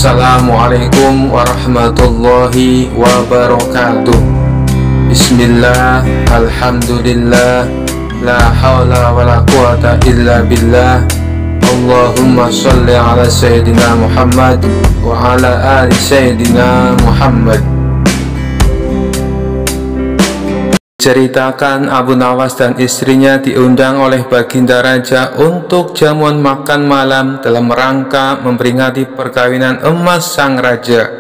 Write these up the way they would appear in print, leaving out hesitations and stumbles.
Assalamualaikum warahmatullahi wabarakatuh. Bismillah, alhamdulillah, la hawla wa la quwata illa billah. Allahumma sholli ala Sayyidina Muhammad wa ala ali Sayyidina Muhammad. Ceritakan Abu Nawas dan istrinya diundang oleh Baginda Raja untuk jamuan makan malam dalam rangka memperingati perkawinan emas sang raja.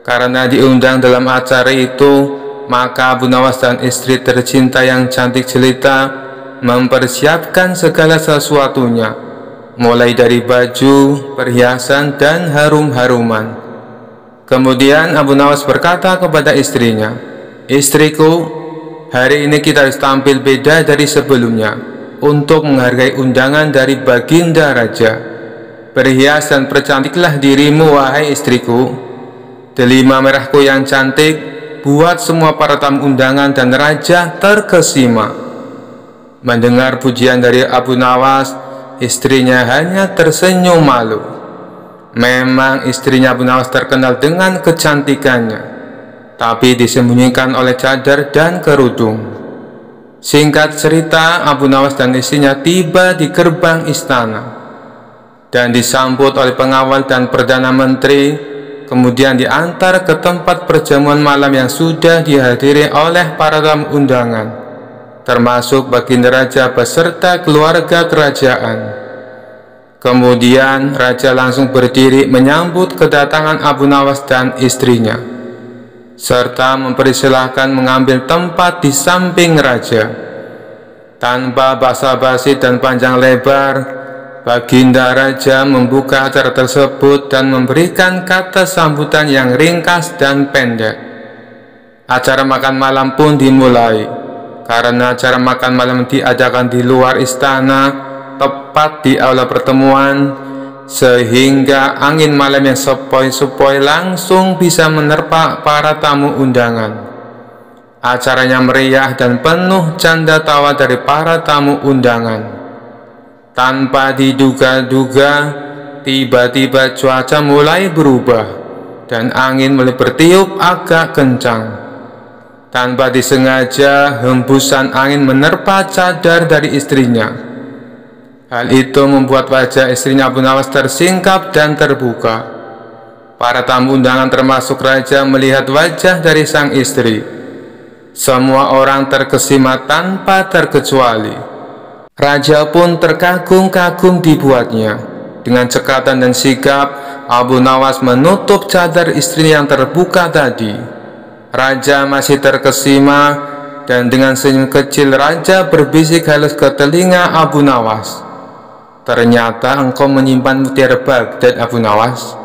Karena diundang dalam acara itu, maka Abu Nawas dan istri tercinta yang cantik jelita mempersiapkan segala sesuatunya, mulai dari baju, perhiasan, dan harum-haruman. Kemudian Abu Nawas berkata kepada istrinya, "Istriku, hari ini kita harus tampil beda dari sebelumnya untuk menghargai undangan dari Baginda Raja. Berhias dan percantiklah dirimu, wahai istriku. Delima merahku yang cantik buat semua para tamu undangan dan raja terkesima." Mendengar pujian dari Abu Nawas, istrinya hanya tersenyum malu. Memang istrinya Abu Nawas terkenal dengan kecantikannya, tapi disembunyikan oleh cadar dan kerudung. Singkat cerita, Abu Nawas dan istrinya tiba di gerbang istana dan disambut oleh pengawal dan Perdana Menteri, kemudian diantar ke tempat perjamuan malam yang sudah dihadiri oleh para tamu undangan, termasuk Baginda Raja beserta keluarga kerajaan. Kemudian Raja langsung berdiri menyambut kedatangan Abu Nawas dan istrinya, serta mempersilahkan mengambil tempat di samping raja. Tanpa basa-basi dan panjang lebar, Baginda Raja membuka acara tersebut dan memberikan kata sambutan yang ringkas dan pendek. Acara makan malam pun dimulai. Karena acara makan malam diadakan di luar istana, tepat di aula pertemuan, sehingga angin malam yang sepoi-sepoi langsung bisa menerpa para tamu undangan. Acaranya meriah dan penuh canda tawa dari para tamu undangan. Tanpa diduga-duga, tiba-tiba cuaca mulai berubah dan angin mulai bertiup agak kencang. Tanpa disengaja, hembusan angin menerpa cadar dari istrinya. Hal itu membuat wajah istrinya Abu Nawas tersingkap dan terbuka. Para tamu undangan termasuk raja melihat wajah dari sang istri. Semua orang terkesima tanpa terkecuali. Raja pun terkagum-kagum dibuatnya. Dengan cekatan dan sigap, Abu Nawas menutup cadar istrinya yang terbuka tadi. Raja masih terkesima, dan dengan senyum kecil Raja berbisik halus ke telinga Abu Nawas, "Ternyata engkau menyimpan mutiara Baghdad, Abu Nawas."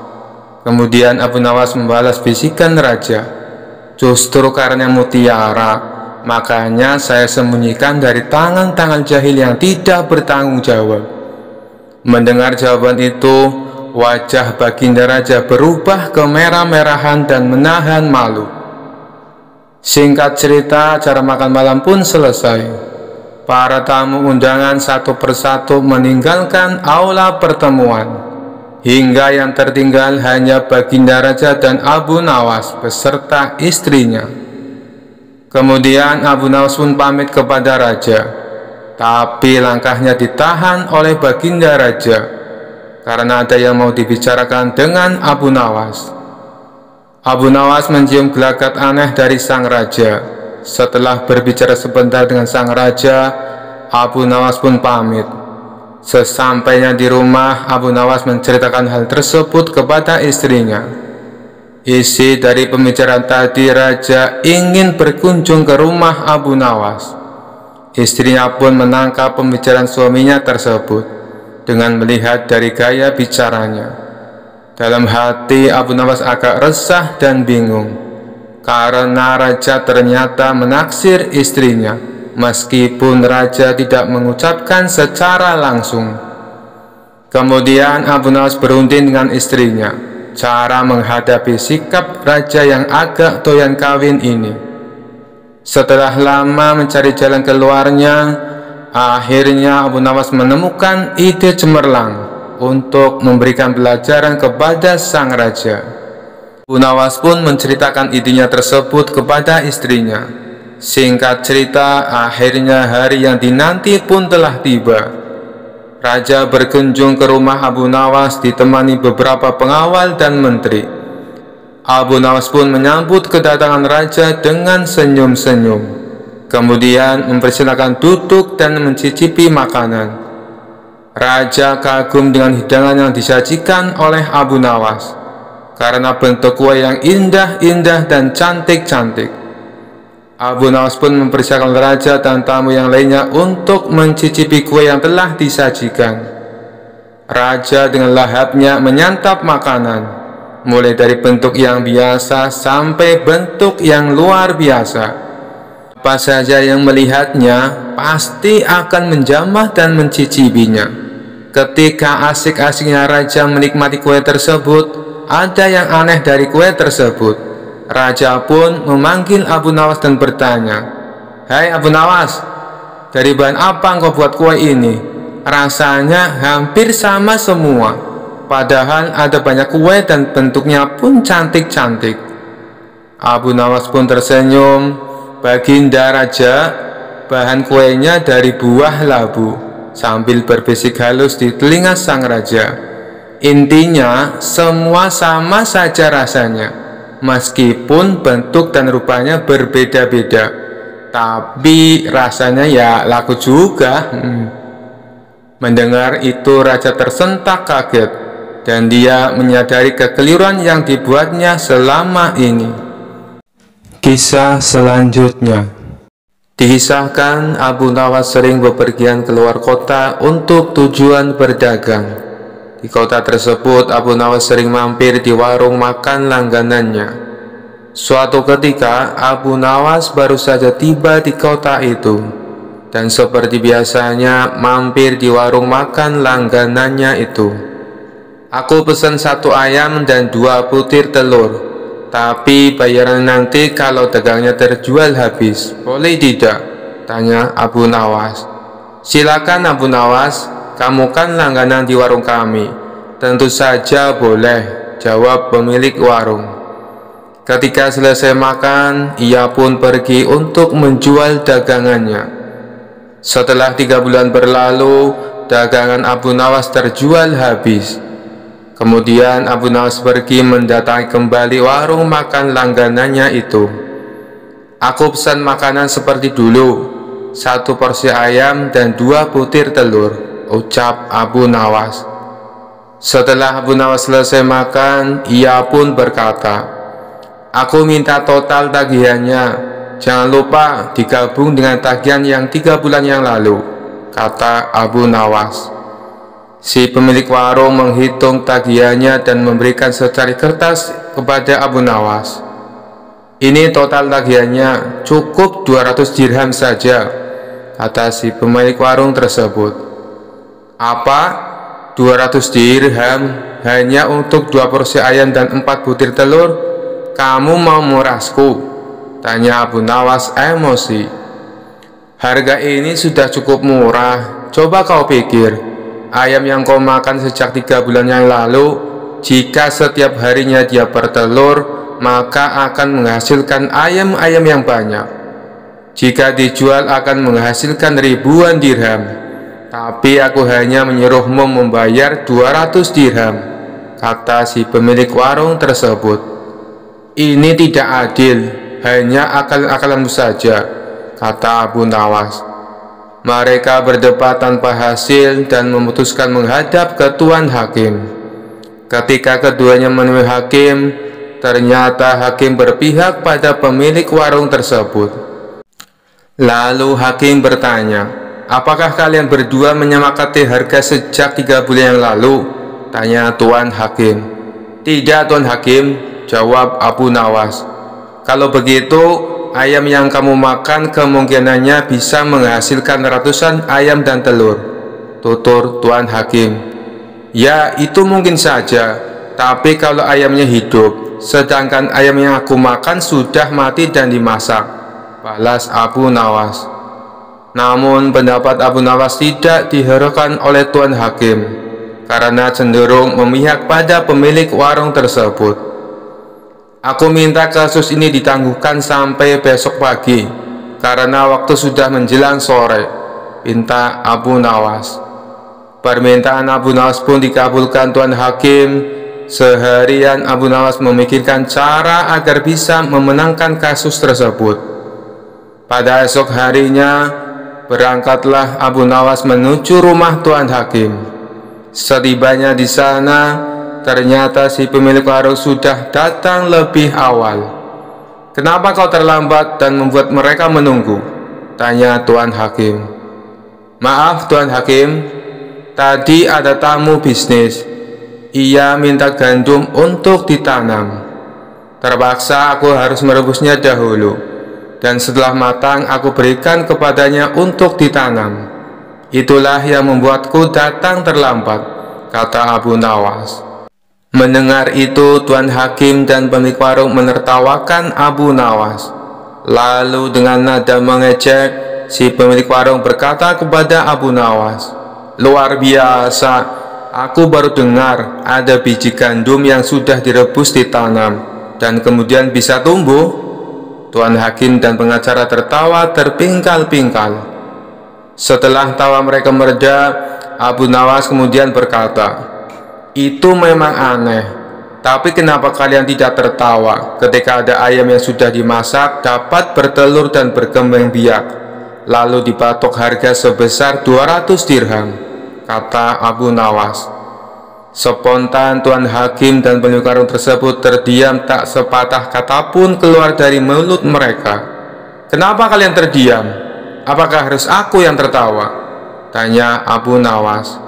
Kemudian Abu Nawas membalas bisikan Raja, "Justru karena mutiara, makanya saya sembunyikan dari tangan-tangan jahil yang tidak bertanggung jawab." Mendengar jawaban itu, wajah Baginda Raja berubah kemerah-merahan dan menahan malu. Singkat cerita, acara makan malam pun selesai. Para tamu undangan satu persatu meninggalkan aula pertemuan, hingga yang tertinggal hanya Baginda Raja dan Abu Nawas beserta istrinya. Kemudian Abu Nawas pun pamit kepada Raja, tapi langkahnya ditahan oleh Baginda Raja karena ada yang mau dibicarakan dengan Abu Nawas. Abu Nawas mencium gelagat aneh dari sang raja. Setelah berbicara sebentar dengan sang raja, Abu Nawas pun pamit. Sesampainya di rumah, Abu Nawas menceritakan hal tersebut kepada istrinya. Isi dari pembicaraan tadi, raja ingin berkunjung ke rumah Abu Nawas. Istrinya pun menangkap pembicaraan suaminya tersebut dengan melihat dari gaya bicaranya. Dalam hati Abu Nawas agak resah dan bingung, karena raja ternyata menaksir istrinya, meskipun raja tidak mengucapkan secara langsung. Kemudian Abu Nawas berunding dengan istrinya cara menghadapi sikap raja yang agak doyan kawin ini. Setelah lama mencari jalan keluarnya, akhirnya Abu Nawas menemukan ide cemerlang untuk memberikan pelajaran kepada sang raja. Abu Nawas pun menceritakan idenya tersebut kepada istrinya. Singkat cerita, akhirnya hari yang dinanti pun telah tiba. Raja berkunjung ke rumah Abu Nawas ditemani beberapa pengawal dan menteri. Abu Nawas pun menyambut kedatangan raja dengan senyum-senyum. Kemudian mempersilakan duduk dan mencicipi makanan. Raja kagum dengan hidangan yang disajikan oleh Abu Nawas karena bentuk kue yang indah-indah dan cantik-cantik. Abu Nawas pun mempersilakan raja dan tamu yang lainnya untuk mencicipi kue yang telah disajikan. Raja dengan lahapnya menyantap makanan, mulai dari bentuk yang biasa sampai bentuk yang luar biasa. Siapa saja yang melihatnya pasti akan menjamah dan mencicipinya. Ketika asik-asiknya raja menikmati kue tersebut, ada yang aneh dari kue tersebut. Raja pun memanggil Abu Nawas dan bertanya, "Hai Abu Nawas, dari bahan apa engkau buat kue ini? Rasanya hampir sama semua, padahal ada banyak kue dan bentuknya pun cantik-cantik." Abu Nawas pun tersenyum. "Baginda Raja, bahan kuenya dari buah labu," sambil berbisik halus di telinga sang raja. "Intinya semua sama saja rasanya, meskipun bentuk dan rupanya berbeda-beda, tapi rasanya ya laku juga." Mendengar itu raja tersentak kaget, dan dia menyadari kekeliruan yang dibuatnya selama ini. Kisah selanjutnya. Dikisahkan Abu Nawas sering bepergian keluar kota untuk tujuan berdagang. Di kota tersebut Abu Nawas sering mampir di warung makan langganannya. Suatu ketika Abu Nawas baru saja tiba di kota itu, dan seperti biasanya mampir di warung makan langganannya itu. "Aku pesan 1 ayam dan 2 butir telur. Tapi bayaran nanti kalau dagangnya terjual habis, boleh tidak?" tanya Abu Nawas. "Silakan Abu Nawas, kamu kan langganan di warung kami." "Tentu saja boleh," jawab pemilik warung. Ketika selesai makan, ia pun pergi untuk menjual dagangannya. Setelah 3 bulan berlalu, dagangan Abu Nawas terjual habis. Kemudian Abu Nawas pergi mendatangi kembali warung makan langganannya itu. "Aku pesan makanan seperti dulu, 1 porsi ayam dan 2 butir telur," ucap Abu Nawas. Setelah Abu Nawas selesai makan, ia pun berkata, "Aku minta total tagihannya. Jangan lupa digabung dengan tagihan yang 3 bulan yang lalu," kata Abu Nawas. Si pemilik warung menghitung tagihannya dan memberikan secari kertas kepada Abu Nawas. "Ini total tagihannya, cukup 200 dirham saja," kata si pemilik warung tersebut. "Apa? 200 dirham hanya untuk 2 porsi ayam dan 4 butir telur? Kamu mau merasku?" tanya Abu Nawas emosi. "Harga ini sudah cukup murah. Coba kau pikir, ayam yang kau makan sejak 3 bulan yang lalu, jika setiap harinya dia bertelur, maka akan menghasilkan ayam-ayam yang banyak. Jika dijual akan menghasilkan ribuan dirham. Tapi aku hanya menyuruhmu membayar 200 dirham, kata si pemilik warung tersebut. "Ini tidak adil, hanya akal-akalanmu saja," kata Abu Nawas. Mereka berdebat tanpa hasil dan memutuskan menghadap ke Tuan Hakim. Ketika keduanya menemui hakim, ternyata hakim berpihak pada pemilik warung tersebut. Lalu hakim bertanya, "Apakah kalian berdua menyepakati harga sejak 3 bulan yang lalu?" tanya Tuan Hakim. "Tidak Tuan Hakim," jawab Abu Nawas. "Kalau begitu, ayam yang kamu makan kemungkinannya bisa menghasilkan ratusan ayam dan telur," tutur Tuan Hakim. "Ya, itu mungkin saja, tapi kalau ayamnya hidup, sedangkan ayam yang aku makan sudah mati dan dimasak," balas Abu Nawas. Namun pendapat Abu Nawas tidak dihiraukan oleh Tuan Hakim. karena cenderung memihak pada pemilik warung tersebut. Aku minta kasus ini ditangguhkan sampai besok pagi, karena waktu sudah menjelang sore, pinta Abu Nawas. Permintaan Abu Nawas pun dikabulkan Tuan Hakim. Seharian Abu Nawas memikirkan cara agar bisa memenangkan kasus tersebut. Pada esok harinya, berangkatlah Abu Nawas menuju rumah Tuan Hakim. Setibanya di sana, ternyata si pemilik warung sudah datang lebih awal. "Kenapa kau terlambat dan membuat mereka menunggu?" tanya Tuan Hakim. "Maaf Tuan Hakim, tadi ada tamu bisnis. Ia minta gandum untuk ditanam. Terpaksa aku harus merebusnya dahulu, dan setelah matang aku berikan kepadanya untuk ditanam. Itulah yang membuatku datang terlambat," kata Abu Nawas. Mendengar itu, Tuan Hakim dan pemilik warung menertawakan Abu Nawas. Lalu dengan nada mengejek, si pemilik warung berkata kepada Abu Nawas, "Luar biasa. Aku baru dengar ada biji gandum yang sudah direbus ditanam dan kemudian bisa tumbuh." Tuan Hakim dan pengacara tertawa terpingkal-pingkal. Setelah tawa mereka mereda, Abu Nawas kemudian berkata, "Itu memang aneh, tapi kenapa kalian tidak tertawa ketika ada ayam yang sudah dimasak dapat bertelur dan berkembang biak, lalu dipatok harga sebesar 200 dirham, kata Abu Nawas. Spontan Tuan Hakim dan pemilik warung tersebut terdiam, tak sepatah kata pun keluar dari mulut mereka. "Kenapa kalian terdiam? Apakah harus aku yang tertawa?" tanya Abu Nawas.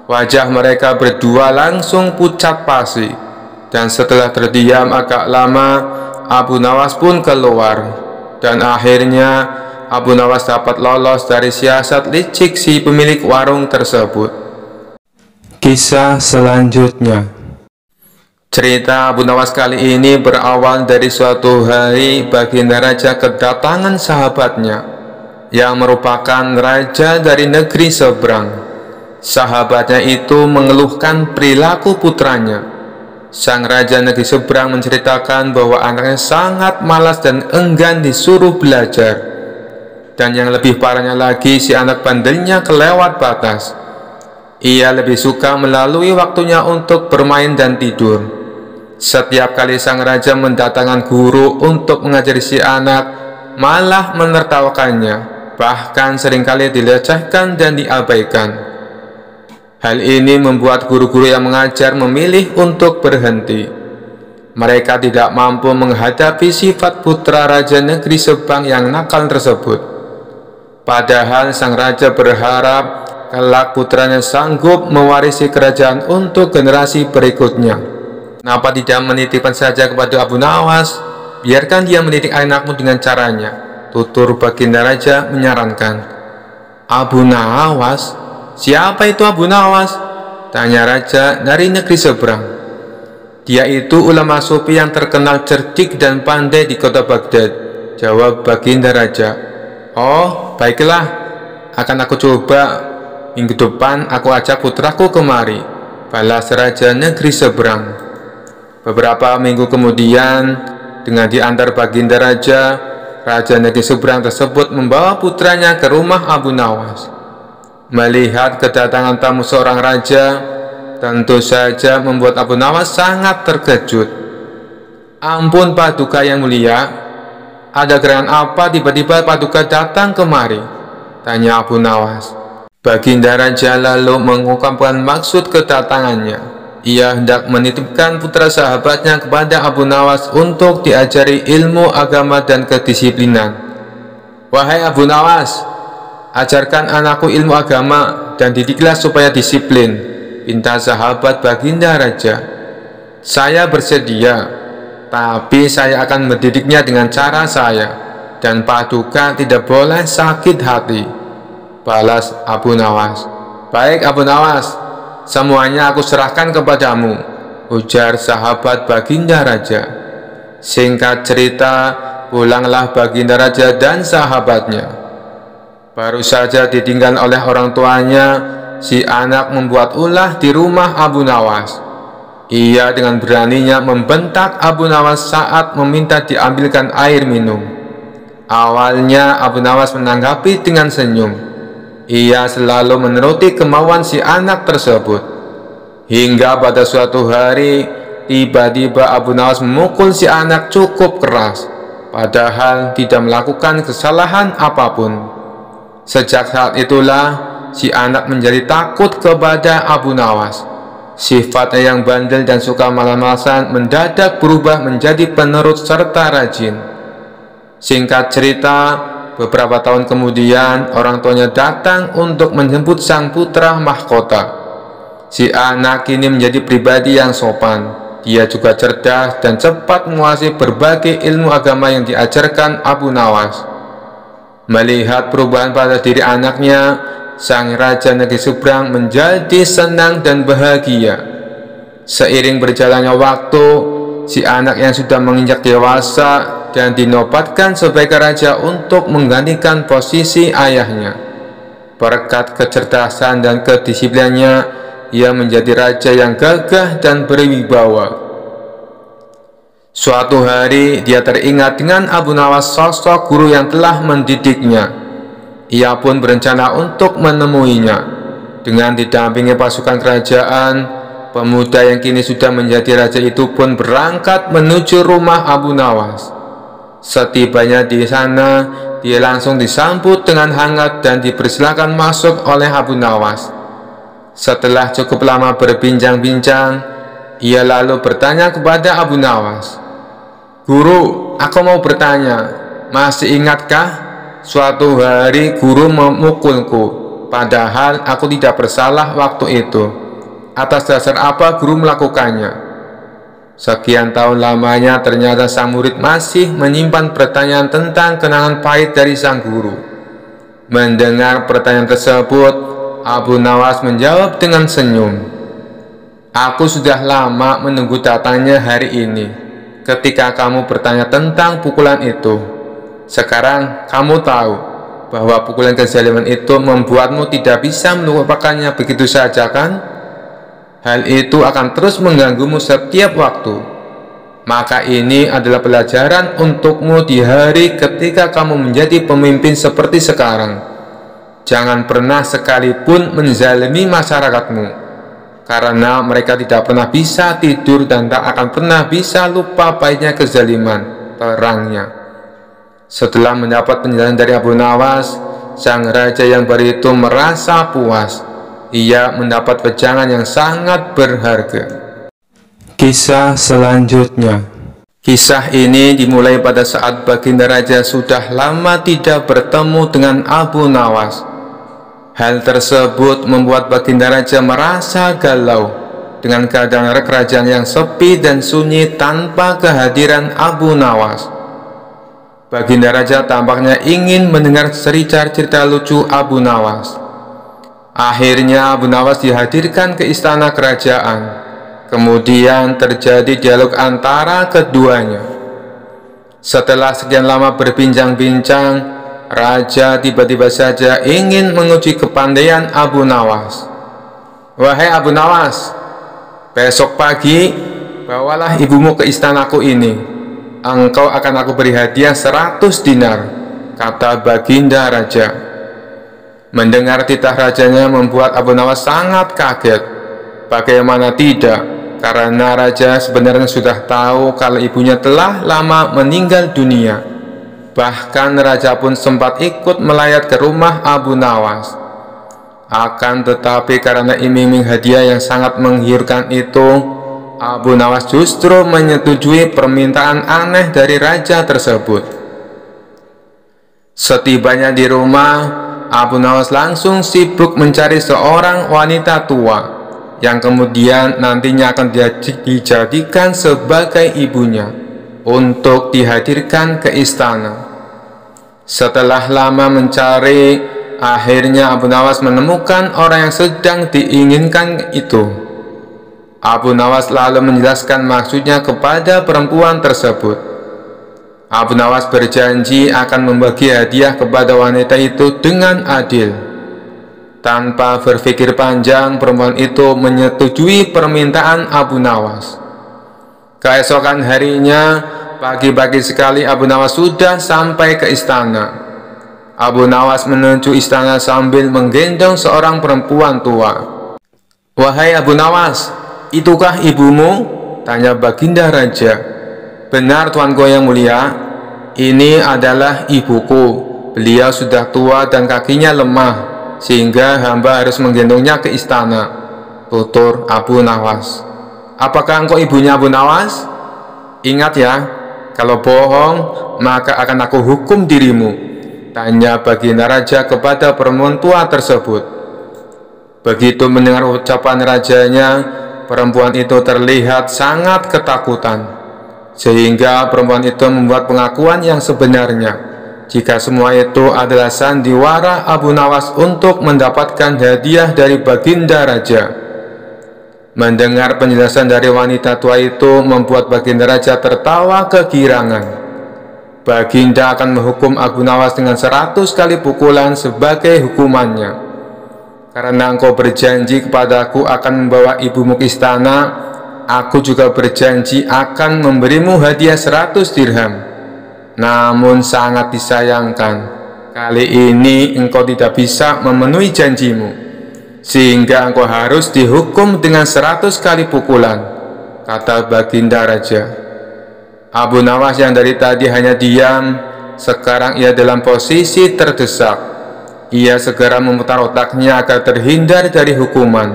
Wajah mereka berdua langsung pucat pasi, dan setelah terdiam agak lama, Abu Nawas pun keluar, dan akhirnya Abu Nawas dapat lolos dari siasat licik si pemilik warung tersebut. Kisah selanjutnya. Cerita Abu Nawas kali ini berawal dari suatu hari Baginda Raja kedatangan sahabatnya yang merupakan raja dari negeri seberang. Sahabatnya itu mengeluhkan perilaku putranya. Sang raja negeri seberang menceritakan bahwa anaknya sangat malas dan enggan disuruh belajar. Dan yang lebih parahnya lagi, si anak bandelnya kelewat batas. Ia lebih suka melalui waktunya untuk bermain dan tidur. Setiap kali sang raja mendatangkan guru untuk mengajari si anak, malah menertawakannya, bahkan seringkali dilecehkan dan diabaikan. Hal ini membuat guru-guru yang mengajar memilih untuk berhenti. Mereka tidak mampu menghadapi sifat putra raja negeri Sebang yang nakal tersebut. Padahal sang raja berharap kelak putranya sanggup mewarisi kerajaan untuk generasi berikutnya. Kenapa tidak menitipkan saja kepada Abu Nawas? Biarkan dia mendidik anakmu dengan caranya, tutur Baginda Raja menyarankan. Abu Nawas? Siapa itu Abu Nawas? Tanya raja dari negeri seberang. Dia itu ulama sufi yang terkenal cerdik dan pandai di kota Baghdad, jawab Baginda Raja. Oh, baiklah, akan aku coba. Minggu depan aku ajak putraku kemari, balas raja negeri seberang. Beberapa minggu kemudian, dengan diantar Baginda Raja, raja negeri seberang tersebut membawa putranya ke rumah Abu Nawas. Melihat kedatangan tamu seorang raja, tentu saja membuat Abu Nawas sangat terkejut. Ampun Paduka yang mulia, ada gerangan apa tiba-tiba Paduka datang kemari? Tanya Abu Nawas. Baginda Raja lalu mengungkapkan maksud kedatangannya. Ia hendak menitipkan putra sahabatnya kepada Abu Nawas untuk diajari ilmu agama dan kedisiplinan. Wahai Abu Nawas, ajarkan anakku ilmu agama dan didiklah supaya disiplin, pinta sahabat Baginda Raja. Saya bersedia, tapi saya akan mendidiknya dengan cara saya, dan Paduka tidak boleh sakit hati, balas Abu Nawas. Baik Abu Nawas, semuanya aku serahkan kepadamu, ujar sahabat Baginda Raja. Singkat cerita, pulanglah Baginda Raja dan sahabatnya. Baru saja ditinggal oleh orang tuanya, si anak membuat ulah di rumah Abu Nawas. Ia dengan beraninya membentak Abu Nawas saat meminta diambilkan air minum. Awalnya Abu Nawas menanggapi dengan senyum. Ia selalu menuruti kemauan si anak tersebut. Hingga pada suatu hari, tiba-tiba Abu Nawas memukul si anak cukup keras, padahal tidak melakukan kesalahan apapun. Sejak saat itulah si anak menjadi takut kepada Abu Nawas. Sifatnya yang bandel dan suka malas-malasan mendadak berubah menjadi penurut serta rajin. Singkat cerita, beberapa tahun kemudian orang tuanya datang untuk menjemput sang putra mahkota. Si anak kini menjadi pribadi yang sopan. Dia juga cerdas dan cepat menguasai berbagai ilmu agama yang diajarkan Abu Nawas. Melihat perubahan pada diri anaknya, sang raja negeri seberang menjadi senang dan bahagia. Seiring berjalannya waktu, si anak yang sudah menginjak dewasa dan dinobatkan sebagai raja untuk menggantikan posisi ayahnya. Berkat kecerdasan dan kedisiplinannya, ia menjadi raja yang gagah dan berwibawa. Suatu hari dia teringat dengan Abu Nawas, sosok guru yang telah mendidiknya. Ia pun berencana untuk menemuinya. Dengan didampingi pasukan kerajaan, pemuda yang kini sudah menjadi raja itu pun berangkat menuju rumah Abu Nawas. Setibanya di sana, dia langsung disambut dengan hangat dan dipersilakan masuk oleh Abu Nawas. Setelah cukup lama berbincang-bincang, ia lalu bertanya kepada Abu Nawas, "Guru, aku mau bertanya, masih ingatkah suatu hari guru memukulku, padahal aku tidak bersalah waktu itu? Atas dasar apa guru melakukannya?" Sekian tahun lamanya ternyata sang murid masih menyimpan pertanyaan tentang kenangan pahit dari sang guru. Mendengar pertanyaan tersebut, Abu Nawas menjawab dengan senyum, "Aku sudah lama menunggu datangnya hari ini. Ketika kamu bertanya tentang pukulan itu, sekarang kamu tahu bahwa pukulan kezaliman itu membuatmu tidak bisa melupakannya begitu saja, kan? Hal itu akan terus mengganggumu setiap waktu. Maka ini adalah pelajaran untukmu di hari ketika kamu menjadi pemimpin seperti sekarang. Jangan pernah sekalipun menzalimi masyarakatmu, karena mereka tidak pernah bisa tidur dan tak akan pernah bisa lupa pahitnya kezaliman," terangnya. Setelah mendapat penjelasan dari Abu Nawas, sang raja yang baru itu merasa puas. Ia mendapat wejangan yang sangat berharga. Kisah selanjutnya. Kisah ini dimulai pada saat Baginda Raja sudah lama tidak bertemu dengan Abu Nawas. Hal tersebut membuat Baginda Raja merasa galau dengan keadaan kerajaan yang sepi dan sunyi tanpa kehadiran Abu Nawas. Baginda Raja tampaknya ingin mendengar cerita lucu Abu Nawas. Akhirnya Abu Nawas dihadirkan ke istana kerajaan. Kemudian terjadi dialog antara keduanya. Setelah sekian lama berbincang-bincang, Raja tiba-tiba saja ingin menguji kepandaian Abu Nawas. "Wahai Abu Nawas, besok pagi bawalah ibumu ke istanaku ini. Engkau akan aku beri hadiah 100 dinar, kata Baginda Raja. Mendengar titah rajanya membuat Abu Nawas sangat kaget. Bagaimana tidak, karena raja sebenarnya sudah tahu kalau ibunya telah lama meninggal dunia. Bahkan raja pun sempat ikut melayat ke rumah Abu Nawas. Akan tetapi karena iming-iming hadiah yang sangat menggiurkan itu, Abu Nawas justru menyetujui permintaan aneh dari raja tersebut. Setibanya di rumah, Abu Nawas langsung sibuk mencari seorang wanita tua yang kemudian nantinya akan dijadikan sebagai ibunya untuk dihadirkan ke istana. Setelah lama mencari, akhirnya Abu Nawas menemukan orang yang sedang diinginkan itu. Abu Nawas lalu menjelaskan maksudnya kepada perempuan tersebut. Abu Nawas berjanji akan membagi hadiah kepada wanita itu dengan adil. Tanpa berpikir panjang, perempuan itu menyetujui permintaan Abu Nawas. Keesokan harinya, pagi-pagi sekali Abu Nawas sudah sampai ke istana. Abu Nawas menuju istana sambil menggendong seorang perempuan tua. "Wahai Abu Nawas, itukah ibumu?" tanya Baginda Raja. "Benar Tuanku yang mulia, ini adalah ibuku. Beliau sudah tua dan kakinya lemah, sehingga hamba harus menggendongnya ke istana," tutur Abu Nawas. "Apakah engkau ibunya Abu Nawas? Ingat ya, kalau bohong maka akan aku hukum dirimu," tanya Baginda Raja kepada perempuan tua tersebut. Begitu mendengar ucapan rajanya, perempuan itu terlihat sangat ketakutan, sehingga perempuan itu membuat pengakuan yang sebenarnya jika semua itu adalah sandiwara Abu Nawas untuk mendapatkan hadiah dari Baginda Raja. Mendengar penjelasan dari wanita tua itu membuat Baginda Raja tertawa kegirangan. Baginda akan menghukum Abu Nawas dengan 100 kali pukulan sebagai hukumannya. "Karena engkau berjanji kepadaku akan membawa ibumu ke istana, aku juga berjanji akan memberimu hadiah 100 dirham. Namun sangat disayangkan, kali ini engkau tidak bisa memenuhi janjimu, sehingga engkau harus dihukum dengan 100 kali pukulan," kata Baginda Raja. Abu Nawas yang dari tadi hanya diam, sekarang ia dalam posisi terdesak. Ia segera memutar otaknya agar terhindar dari hukuman.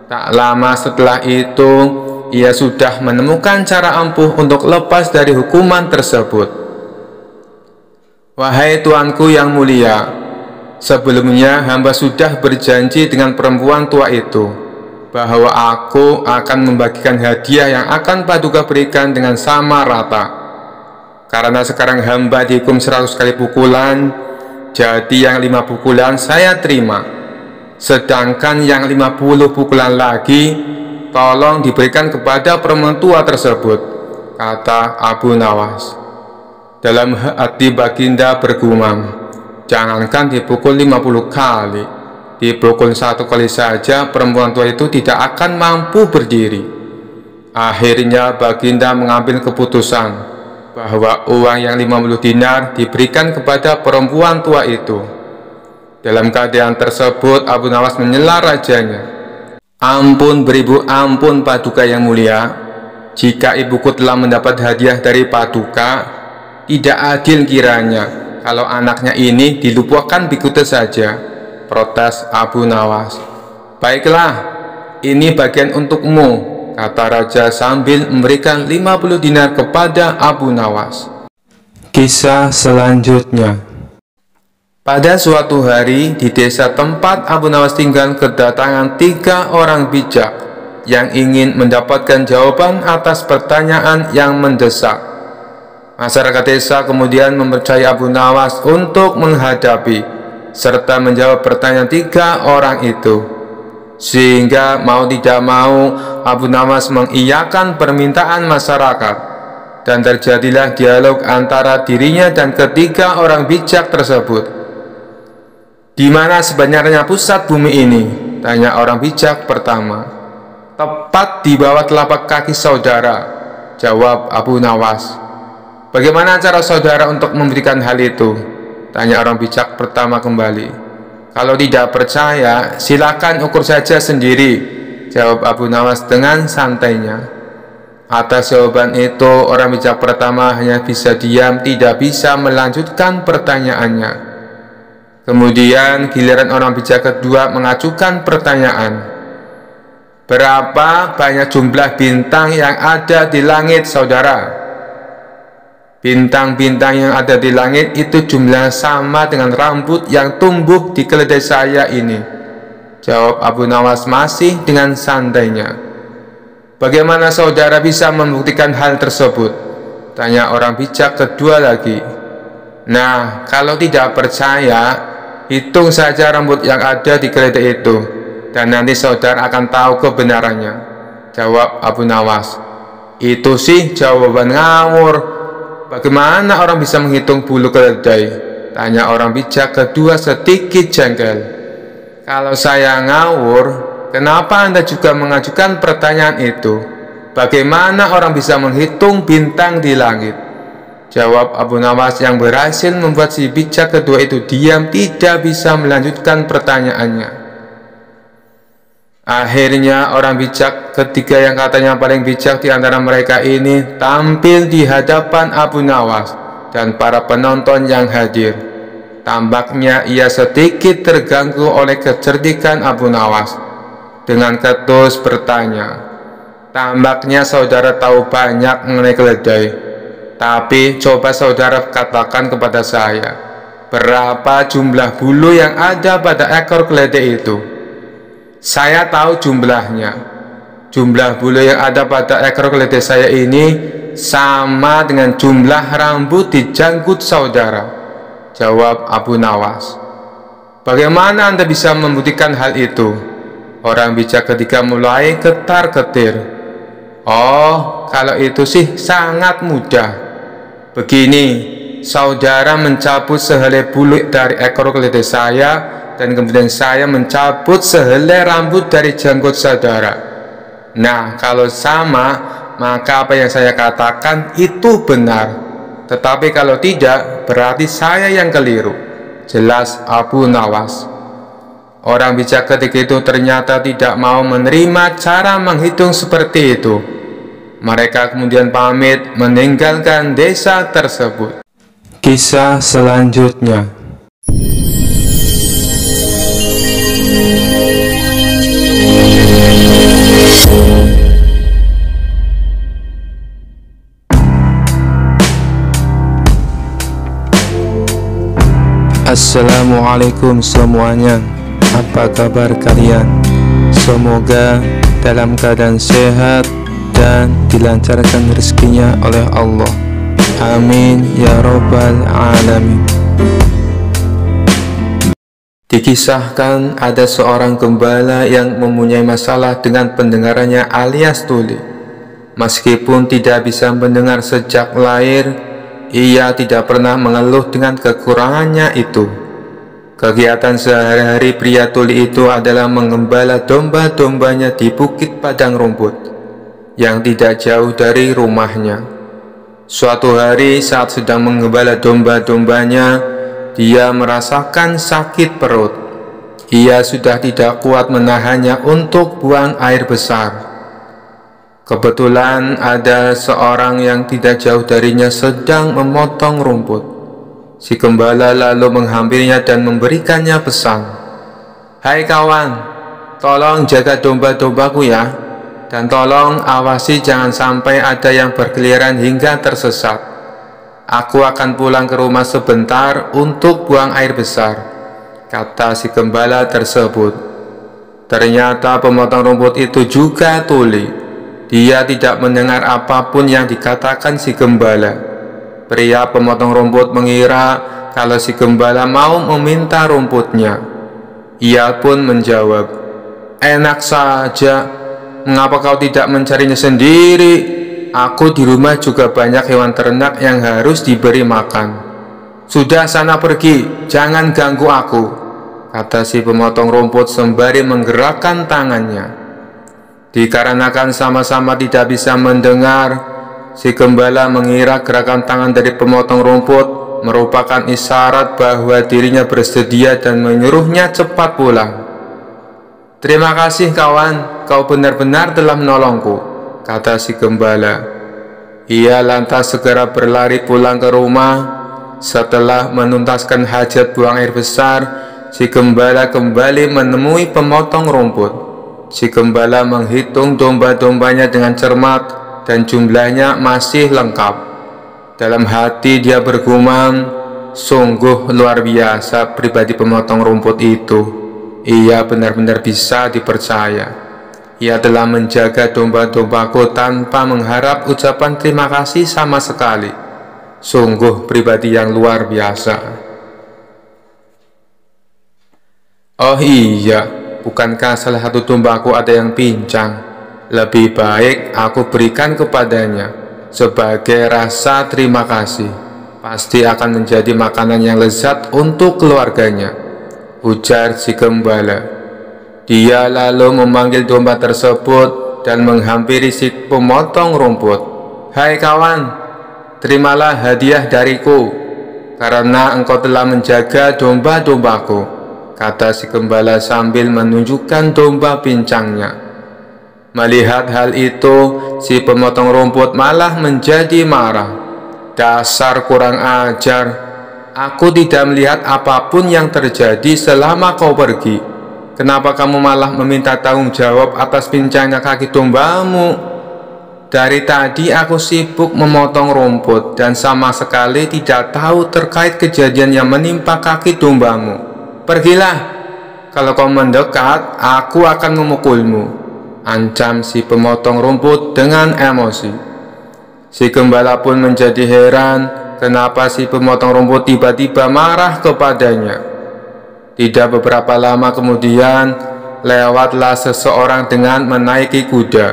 Tak lama setelah itu, ia sudah menemukan cara ampuh untuk lepas dari hukuman tersebut. "Wahai Tuanku yang mulia, sebelumnya hamba sudah berjanji dengan perempuan tua itu bahwa aku akan membagikan hadiah yang akan Paduka berikan dengan sama rata. Karena sekarang hamba dihukum 100 kali pukulan, jadi yang 5 pukulan saya terima. Sedangkan yang 50 pukulan lagi, tolong diberikan kepada perempuan tua tersebut," kata Abu Nawas. Dalam hati Baginda bergumam, jangankan dipukul 50 kali, dipukul 1 kali saja perempuan tua itu tidak akan mampu berdiri. Akhirnya Baginda mengambil keputusan bahwa uang yang 50 dinar diberikan kepada perempuan tua itu. Dalam keadaan tersebut, Abu Nawas menyela rajanya. "Ampun beribu, ampun Paduka yang mulia, jika ibuku telah mendapat hadiah dari Paduka, tidak adil kiranya kalau anaknya ini dilumpuhkan begitu saja," protes Abu Nawas. "Baiklah, ini bagian untukmu," kata raja sambil memberikan 50 dinar kepada Abu Nawas. Kisah selanjutnya. Pada suatu hari di desa tempat Abu Nawas tinggal kedatangan 3 orang bijak yang ingin mendapatkan jawaban atas pertanyaan yang mendesak. Masyarakat desa kemudian mempercayai Abu Nawas untuk menghadapi serta menjawab pertanyaan 3 orang itu, sehingga mau tidak mau Abu Nawas mengiyakan permintaan masyarakat, dan terjadilah dialog antara dirinya dan ketiga orang bijak tersebut. "Di mana sebenarnya pusat bumi ini?" tanya orang bijak pertama. "Tepat di bawah telapak kaki saudara," jawab Abu Nawas. "Bagaimana cara saudara untuk memberikan hal itu?" tanya orang bijak pertama kembali. "Kalau tidak percaya, silakan ukur saja sendiri," jawab Abu Nawas dengan santainya. Atas jawaban itu, orang bijak pertama hanya bisa diam, tidak bisa melanjutkan pertanyaannya. Kemudian giliran orang bijak kedua mengajukan pertanyaan. "Berapa banyak jumlah bintang yang ada di langit saudara?" "Bintang-bintang yang ada di langit itu jumlahnya sama dengan rambut yang tumbuh di keledai saya ini," jawab Abu Nawas masih dengan santainya. "Bagaimana saudara bisa membuktikan hal tersebut?" tanya orang bijak kedua lagi. "Nah, kalau tidak percaya, hitung saja rambut yang ada di keledai itu, dan nanti saudara akan tahu kebenarannya," jawab Abu Nawas. "Itu sih jawaban ngawur. Bagaimana orang bisa menghitung bulu keledai?" tanya orang bijak kedua sedikit jengkel. Kalau saya ngawur, kenapa Anda juga mengajukan pertanyaan itu? Bagaimana orang bisa menghitung bintang di langit? Jawab Abu Nawas yang berhasil membuat si bijak kedua itu diam, tidak bisa melanjutkan pertanyaannya. Akhirnya orang bijak ketiga yang katanya paling bijak di antara mereka ini tampil di hadapan Abu Nawas dan para penonton yang hadir. Tampaknya ia sedikit terganggu oleh kecerdikan Abu Nawas. Dengan ketus bertanya, "Tampaknya saudara tahu banyak mengenai keledai. Tapi coba saudara katakan kepada saya, berapa jumlah bulu yang ada pada ekor keledai itu?" "Saya tahu jumlahnya. Jumlah bulu yang ada pada ekor keledai saya ini sama dengan jumlah rambut di janggut saudara," jawab Abu Nawas. "Bagaimana Anda bisa membuktikan hal itu?" Orang bijak ketiga mulai ketar-ketir. "Oh, kalau itu sih sangat mudah. Begini, saudara mencabut sehelai bulu dari ekor keledai saya, dan kemudian saya mencabut sehelai rambut dari janggut saudara. Nah, kalau sama, maka apa yang saya katakan itu benar. Tetapi kalau tidak, berarti saya yang keliru," jelas Abu Nawas. Orang bijak ketiga itu ternyata tidak mau menerima cara menghitung seperti itu. Mereka kemudian pamit meninggalkan desa tersebut. Kisah selanjutnya. Assalamualaikum semuanya. Apa kabar kalian? Semoga dalam keadaan sehat dan dilancarkan rezekinya oleh Allah. Amin ya robbal alamin. Dikisahkan ada seorang gembala yang mempunyai masalah dengan pendengarannya alias tuli. Meskipun tidak bisa mendengar sejak lahir, ia tidak pernah mengeluh dengan kekurangannya itu. Kegiatan sehari-hari pria tuli itu adalah mengembala domba-dombanya di bukit padang rumput yang tidak jauh dari rumahnya. Suatu hari saat sedang mengembala domba-dombanya, dia merasakan sakit perut. Ia sudah tidak kuat menahannya untuk buang air besar. Kebetulan ada seorang yang tidak jauh darinya sedang memotong rumput. Si gembala lalu menghampirinya dan memberikannya pesan, "Hai kawan, tolong jaga domba-dombaku ya, dan tolong awasi jangan sampai ada yang berkeliaran hingga tersesat. Aku akan pulang ke rumah sebentar untuk buang air besar," kata si gembala tersebut. Ternyata pemotong rumput itu juga tuli. Dia tidak mendengar apapun yang dikatakan si gembala. Pria pemotong rumput mengira kalau si gembala mau meminta rumputnya. Ia pun menjawab, "Enak saja, mengapa kau tidak mencarinya sendiri? Aku di rumah juga banyak hewan ternak yang harus diberi makan. Sudah sana pergi, jangan ganggu aku," kata si pemotong rumput sembari menggerakkan tangannya. Dikarenakan sama-sama tidak bisa mendengar, si gembala mengira gerakan tangan dari pemotong rumput merupakan isyarat bahwa dirinya bersedia dan menyuruhnya cepat pulang. "Terima kasih kawan, kau benar-benar telah menolongku," kata si gembala. Ia lantas segera berlari pulang ke rumah. Setelah menuntaskan hajat buang air besar, si gembala kembali menemui pemotong rumput. Si gembala menghitung domba-dombanya dengan cermat dan jumlahnya masih lengkap. Dalam hati dia bergumam, sungguh luar biasa pribadi pemotong rumput itu. Ia benar-benar bisa dipercaya. Ia telah menjaga domba-dombaku tanpa mengharap ucapan terima kasih sama sekali. Sungguh pribadi yang luar biasa. Oh iya, bukankah salah satu dombaku ada yang pincang? Lebih baik aku berikan kepadanya sebagai rasa terima kasih. Pasti akan menjadi makanan yang lezat untuk keluarganya, ujar si gembala. Dia lalu memanggil domba tersebut dan menghampiri si pemotong rumput. "Hai kawan, terimalah hadiah dariku, karena engkau telah menjaga domba-dombaku," kata si gembala sambil menunjukkan domba pincangnya. Melihat hal itu, si pemotong rumput malah menjadi marah. "Dasar kurang ajar, aku tidak melihat apapun yang terjadi selama kau pergi. Kenapa kamu malah meminta tanggung jawab atas pincangnya kaki dombamu? Dari tadi aku sibuk memotong rumput dan sama sekali tidak tahu terkait kejadian yang menimpa kaki dombamu. Pergilah, kalau kau mendekat, aku akan memukulmu," ancam si pemotong rumput dengan emosi. Si gembala pun menjadi heran kenapa si pemotong rumput tiba-tiba marah kepadanya. Tidak beberapa lama kemudian, lewatlah seseorang dengan menaiki kuda.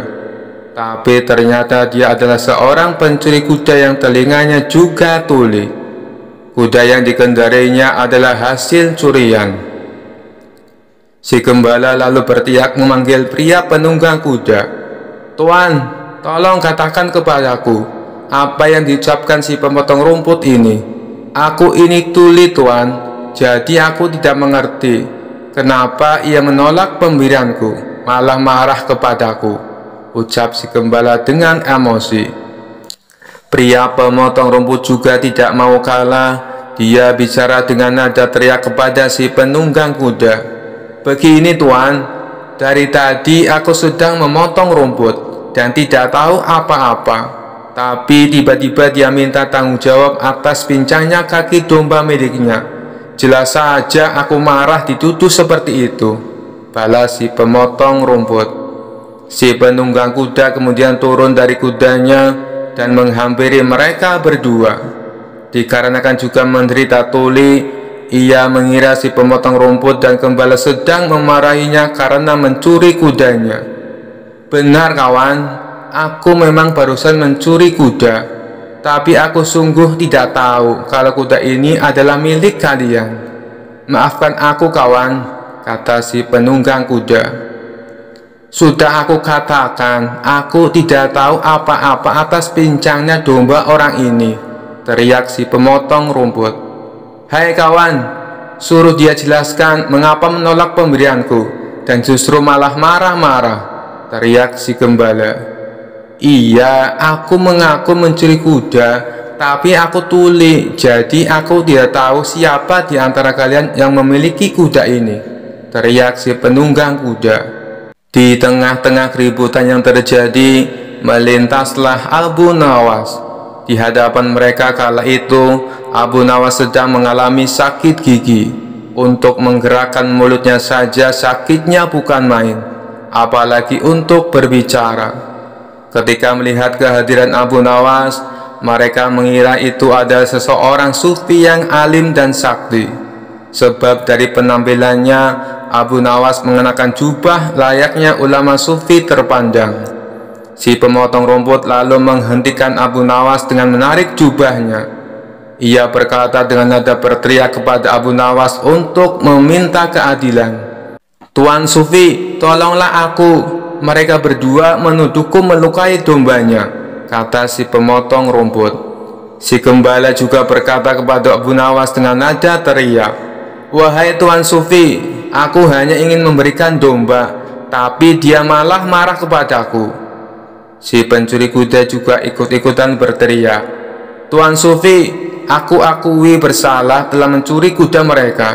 Tapi ternyata dia adalah seorang pencuri kuda yang telinganya juga tuli. Kuda yang dikendarainya adalah hasil curian. Si gembala lalu berteriak memanggil pria penunggang kuda. "Tuan, tolong katakan kepadaku, apa yang diucapkan si pemotong rumput ini? Aku ini tuli, Tuan. Jadi aku tidak mengerti kenapa ia menolak pemberianku, malah marah kepadaku," ucap si gembala dengan emosi. Pria pemotong rumput juga tidak mau kalah. Dia bicara dengan nada teriak kepada si penunggang kuda. "Begini Tuan, dari tadi aku sedang memotong rumput dan tidak tahu apa-apa. Tapi tiba-tiba dia minta tanggung jawab atas pincangnya kaki domba miliknya. Jelas saja aku marah dituduh seperti itu," balas si pemotong rumput. Si penunggang kuda kemudian turun dari kudanya dan menghampiri mereka berdua. Dikarenakan juga menderita tuli, ia mengira si pemotong rumput dan gembala sedang memarahinya karena mencuri kudanya. "Benar kawan, aku memang barusan mencuri kuda. Tapi aku sungguh tidak tahu kalau kuda ini adalah milik kalian. Maafkan aku kawan," kata si penunggang kuda. "Sudah aku katakan, aku tidak tahu apa-apa atas pincangnya domba orang ini," teriak si pemotong rumput. "Hai kawan, suruh dia jelaskan mengapa menolak pemberianku dan justru malah marah-marah," teriak si gembala. "Iya, aku mengaku mencuri kuda, tapi aku tuli, jadi aku tidak tahu siapa di antara kalian yang memiliki kuda ini," teriak si penunggang kuda. Di tengah-tengah keributan yang terjadi, melintaslah Abu Nawas. Di hadapan mereka kala itu, Abu Nawas sedang mengalami sakit gigi. Untuk menggerakkan mulutnya saja sakitnya bukan main, apalagi untuk berbicara. Ketika melihat kehadiran Abu Nawas, mereka mengira itu adalah seseorang sufi yang alim dan sakti. Sebab dari penampilannya, Abu Nawas mengenakan jubah layaknya ulama sufi terpandang. Si pemotong rumput lalu menghentikan Abu Nawas dengan menarik jubahnya. Ia berkata dengan nada berteriak kepada Abu Nawas untuk meminta keadilan. "Tuan Sufi, tolonglah aku. Mereka berdua menuduhku melukai dombanya," kata si pemotong rumput. Si gembala juga berkata kepada Abu Nawas dengan nada teriak, "Wahai Tuan Sufi, aku hanya ingin memberikan domba, tapi dia malah marah kepadaku." Si pencuri kuda juga ikut-ikutan berteriak, "Tuan Sufi, aku akui bersalah telah mencuri kuda mereka,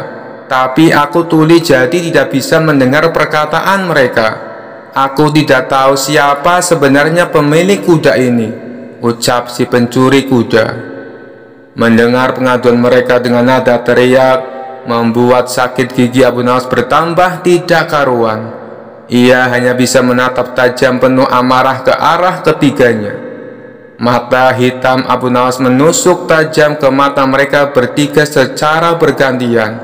tapi aku tuli jadi tidak bisa mendengar perkataan mereka. Aku tidak tahu siapa sebenarnya pemilik kuda ini," ucap si pencuri kuda. Mendengar pengaduan mereka dengan nada teriak, membuat sakit gigi Abu Nawas bertambah tidak karuan. Ia hanya bisa menatap tajam penuh amarah ke arah ketiganya. Mata hitam Abu Nawas menusuk tajam ke mata mereka bertiga secara bergantian.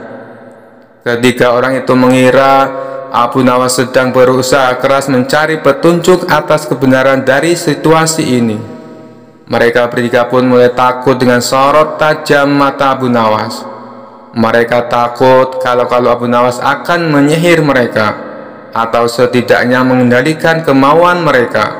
Ketiga orang itu mengira Abu Nawas sedang berusaha keras mencari petunjuk atas kebenaran dari situasi ini. Mereka bertiga pun mulai takut dengan sorot tajam mata Abu Nawas. Mereka takut kalau Abu Nawas akan menyihir mereka. atau setidaknya mengendalikan kemauan mereka.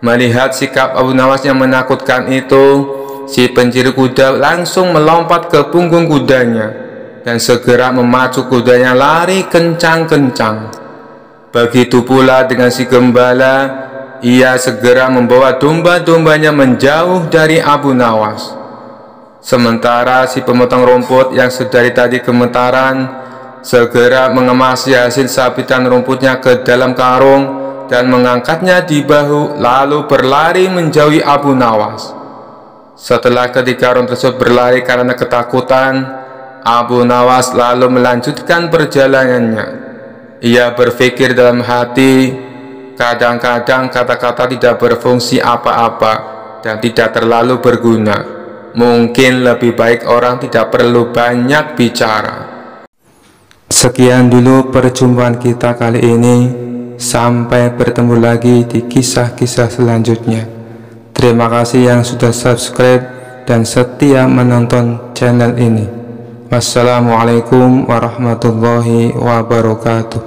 Melihat sikap Abu Nawas yang menakutkan itu, si pencuri kuda langsung melompat ke punggung kudanya dan segera memacu kudanya lari kencang-kencang. Begitu pula dengan si gembala, ia segera membawa domba-dombanya menjauh dari Abu Nawas. Sementara si pemotong rumput yang sedari tadi gemetaran segera mengemasi hasil sabitan rumputnya ke dalam karung dan mengangkatnya di bahu, lalu berlari menjauhi Abu Nawas. Setelah ketiga karung tersebut berlari karena ketakutan, Abu Nawas lalu melanjutkan perjalanannya. Ia berpikir dalam hati, kadang-kadang kata-kata tidak berfungsi apa-apa dan tidak terlalu berguna. Mungkin lebih baik orang tidak perlu banyak bicara. Sekian dulu perjumpaan kita kali ini. Sampai bertemu lagi di kisah-kisah selanjutnya. Terima kasih yang sudah subscribe dan setia menonton channel ini. Wassalamualaikum warahmatullahi wabarakatuh.